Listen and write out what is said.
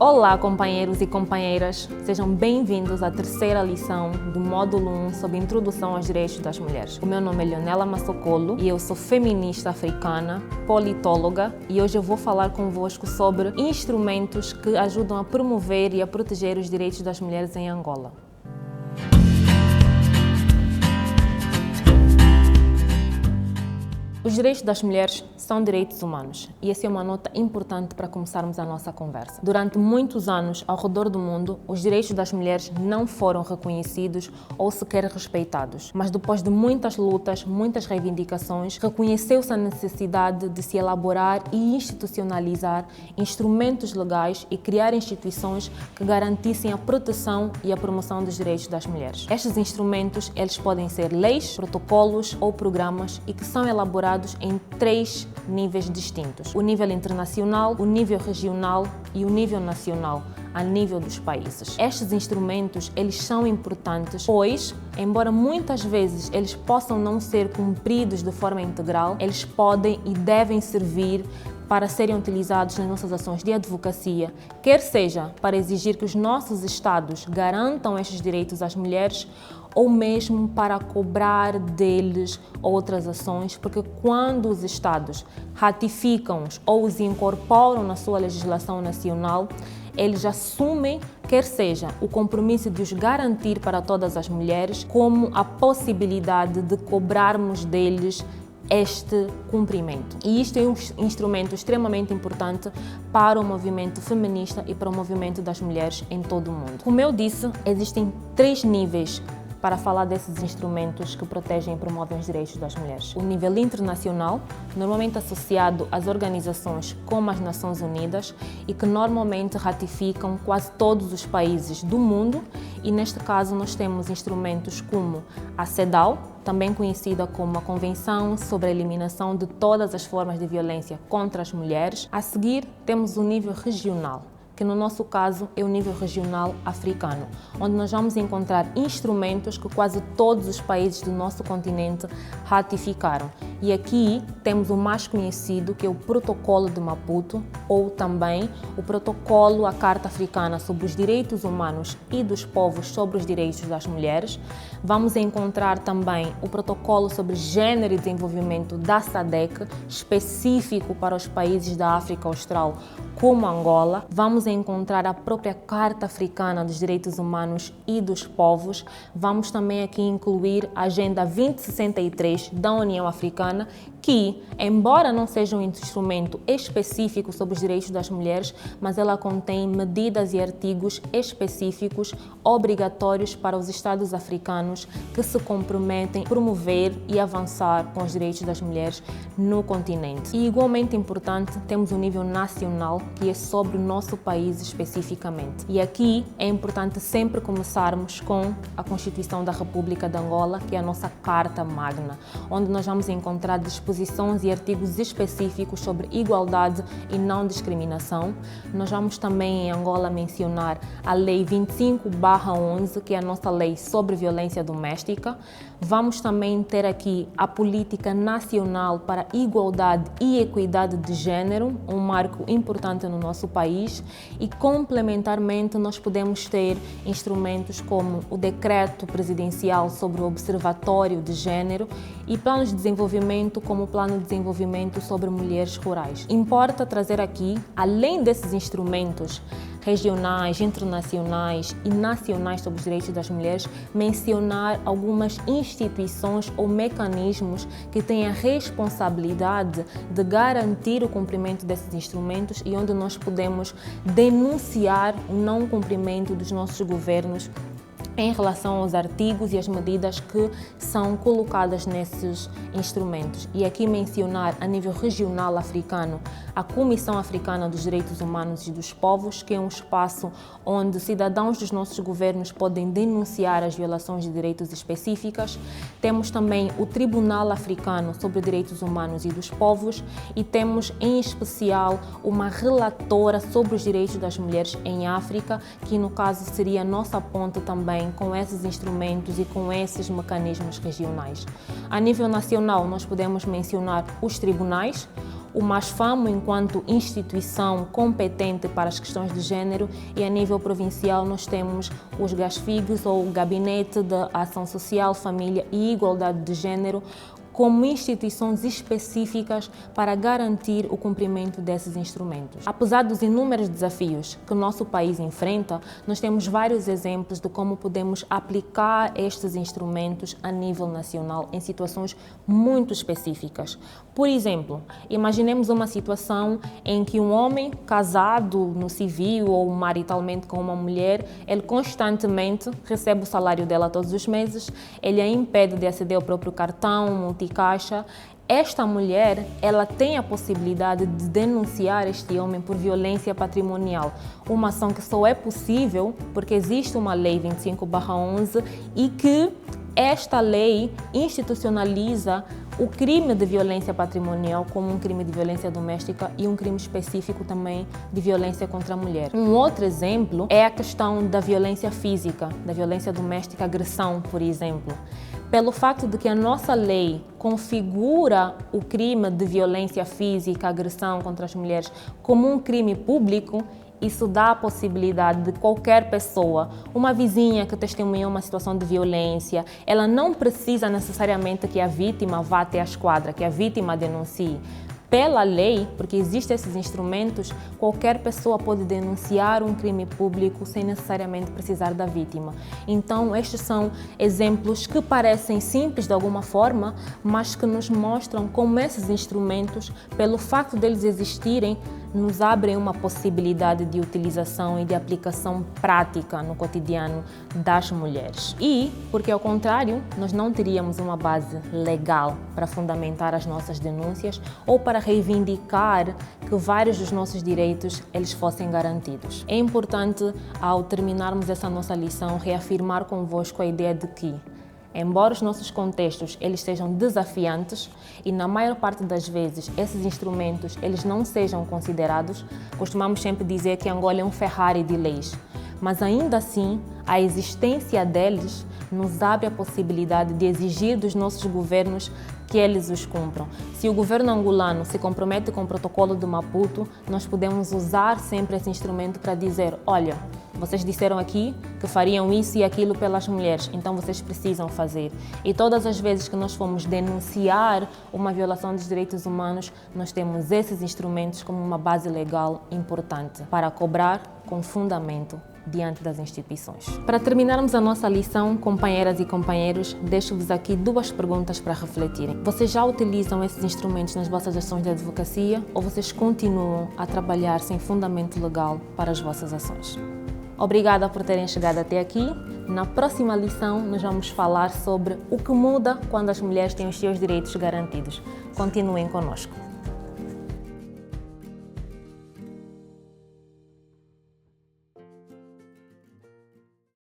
Olá, companheiros e companheiras, sejam bem-vindos à terceira lição do módulo 1 sobre Introdução aos Direitos das Mulheres. O meu nome é Leonela Massocolo e eu sou feminista africana, politóloga, e hoje eu vou falar convosco sobre instrumentos que ajudam a promover e a proteger os direitos das mulheres em Angola. Os direitos das mulheres são direitos humanos e essa é uma nota importante para começarmos a nossa conversa. Durante muitos anos, ao redor do mundo, os direitos das mulheres não foram reconhecidos ou sequer respeitados. Mas depois de muitas lutas, muitas reivindicações, reconheceu-se a necessidade de se elaborar e institucionalizar instrumentos legais e criar instituições que garantissem a proteção e a promoção dos direitos das mulheres. Estes instrumentos, eles podem ser leis, protocolos ou programas e que são elaborados em 3 níveis distintos: o nível internacional, o nível regional e o nível nacional, a nível dos países. Estes instrumentos, eles são importantes, pois, embora muitas vezes eles possam não ser cumpridos de forma integral, eles podem e devem servir para serem utilizados nas nossas ações de advocacia, quer seja para exigir que os nossos Estados garantam estes direitos às mulheres, ou mesmo para cobrar deles outras ações, porque quando os Estados ratificam-os ou os incorporam na sua legislação nacional, eles assumem, quer seja o compromisso de os garantir para todas as mulheres, como a possibilidade de cobrarmos deles este cumprimento. E isto é um instrumento extremamente importante para o movimento feminista e para o movimento das mulheres em todo o mundo. Como eu disse, existem 3 níveis para falar desses instrumentos que protegem e promovem os direitos das mulheres. O nível internacional, normalmente associado às organizações como as Nações Unidas e que normalmente ratificam quase todos os países do mundo, e neste caso nós temos instrumentos como a CEDAW, também conhecida como a Convenção sobre a Eliminação de Todas as Formas de Violência contra as Mulheres. A seguir temos o nível regional, que no nosso caso é o nível regional africano, onde nós vamos encontrar instrumentos que quase todos os países do nosso continente ratificaram. E aqui temos o mais conhecido, que é o Protocolo de Maputo, ou também o Protocolo à Carta Africana sobre os Direitos Humanos e dos Povos sobre os Direitos das Mulheres. Vamos encontrar também o Protocolo sobre Gênero e Desenvolvimento da SADC, específico para os países da África Austral, como Angola. Vamos encontrar a própria Carta Africana dos Direitos Humanos e dos Povos. Vamos também aqui incluir a Agenda 2063 da União Africana, que, embora não seja um instrumento específico sobre os direitos das mulheres, mas ela contém medidas e artigos específicos obrigatórios para os Estados africanos que se comprometem a promover e avançar com os direitos das mulheres no continente. E igualmente importante, temos o nível nacional, que é sobre o nosso país especificamente. E aqui é importante sempre começarmos com a Constituição da República de Angola, que é a nossa Carta Magna, onde nós vamos encontrar disposições e artigos específicos sobre igualdade e não discriminação. Nós vamos também em Angola mencionar a Lei 25/11, que é a nossa lei sobre violência doméstica. Vamos também ter aqui a Política Nacional para a Igualdade e Equidade de Gênero, um marco importante no nosso país, e complementarmente nós podemos ter instrumentos como o Decreto Presidencial sobre o Observatório de Gênero e planos de desenvolvimento como o Plano de Desenvolvimento sobre Mulheres Rurais. Importa trazer aqui, além desses instrumentos regionais, internacionais e nacionais sobre os direitos das mulheres, mencionar algumas instituições ou mecanismos que têm a responsabilidade de garantir o cumprimento desses instrumentos e onde nós podemos denunciar o não cumprimento dos nossos governos em relação aos artigos e as medidas que são colocadas nesses instrumentos. E aqui mencionar a nível regional africano a Comissão Africana dos Direitos Humanos e dos Povos, que é um espaço onde cidadãos dos nossos governos podem denunciar as violações de direitos específicas. Temos também o Tribunal Africano sobre Direitos Humanos e dos Povos e temos em especial uma relatora sobre os direitos das mulheres em África, que no caso seria a nossa ponte também com esses instrumentos e com esses mecanismos regionais. A nível nacional, nós podemos mencionar os tribunais, o MASFAMO enquanto instituição competente para as questões de género, e a nível provincial nós temos os GASFIGs, ou Gabinete de Ação Social, Família e Igualdade de Género, como instituições específicas para garantir o cumprimento desses instrumentos. Apesar dos inúmeros desafios que o nosso país enfrenta, nós temos vários exemplos de como podemos aplicar estes instrumentos a nível nacional em situações muito específicas. Por exemplo, imaginemos uma situação em que um homem casado no civil ou maritalmente com uma mulher, ele constantemente recebe o salário dela todos os meses, ele a impede de aceder ao próprio cartão, multicaixa. Esta mulher, ela tem a possibilidade de denunciar este homem por violência patrimonial, uma ação que só é possível porque existe uma lei 25/11 e que esta lei institucionaliza o crime de violência patrimonial como um crime de violência doméstica e um crime específico também de violência contra a mulher. Um outro exemplo é a questão da violência física, da violência doméstica, agressão, por exemplo. Pelo facto de que a nossa lei configura o crime de violência física, agressão contra as mulheres, como um crime público, isso dá a possibilidade de qualquer pessoa, uma vizinha que testemunhou uma situação de violência, ela não precisa necessariamente que a vítima vá até a esquadra, que a vítima denuncie. Pela lei, porque existem esses instrumentos, qualquer pessoa pode denunciar um crime público sem necessariamente precisar da vítima. Então, estes são exemplos que parecem simples de alguma forma, mas que nos mostram como esses instrumentos, pelo facto deles existirem, nos abrem uma possibilidade de utilização e de aplicação prática no cotidiano das mulheres. E, porque ao contrário, nós não teríamos uma base legal para fundamentar as nossas denúncias ou para reivindicar que vários dos nossos direitos eles fossem garantidos. É importante, ao terminarmos essa nossa lição, reafirmar convosco a ideia de que, embora os nossos contextos eles sejam desafiantes e na maior parte das vezes esses instrumentos eles não sejam considerados, costumamos sempre dizer que Angola é um Ferrari de leis, mas ainda assim a existência deles nos abre a possibilidade de exigir dos nossos governos que eles os cumpram. Se o governo angolano se compromete com o protocolo de Maputo, nós podemos usar sempre esse instrumento para dizer, olha, vocês disseram aqui que fariam isso e aquilo pelas mulheres, então vocês precisam fazer. E todas as vezes que nós formos denunciar uma violação dos direitos humanos, nós temos esses instrumentos como uma base legal importante para cobrar com fundamento diante das instituições. Para terminarmos a nossa lição, companheiras e companheiros, deixo-vos aqui duas perguntas para refletirem. Vocês já utilizam esses instrumentos nas vossas ações de advocacia ou vocês continuam a trabalhar sem fundamento legal para as vossas ações? Obrigada por terem chegado até aqui. Na próxima lição, nós vamos falar sobre o que muda quando as mulheres têm os seus direitos garantidos. Continuem conosco.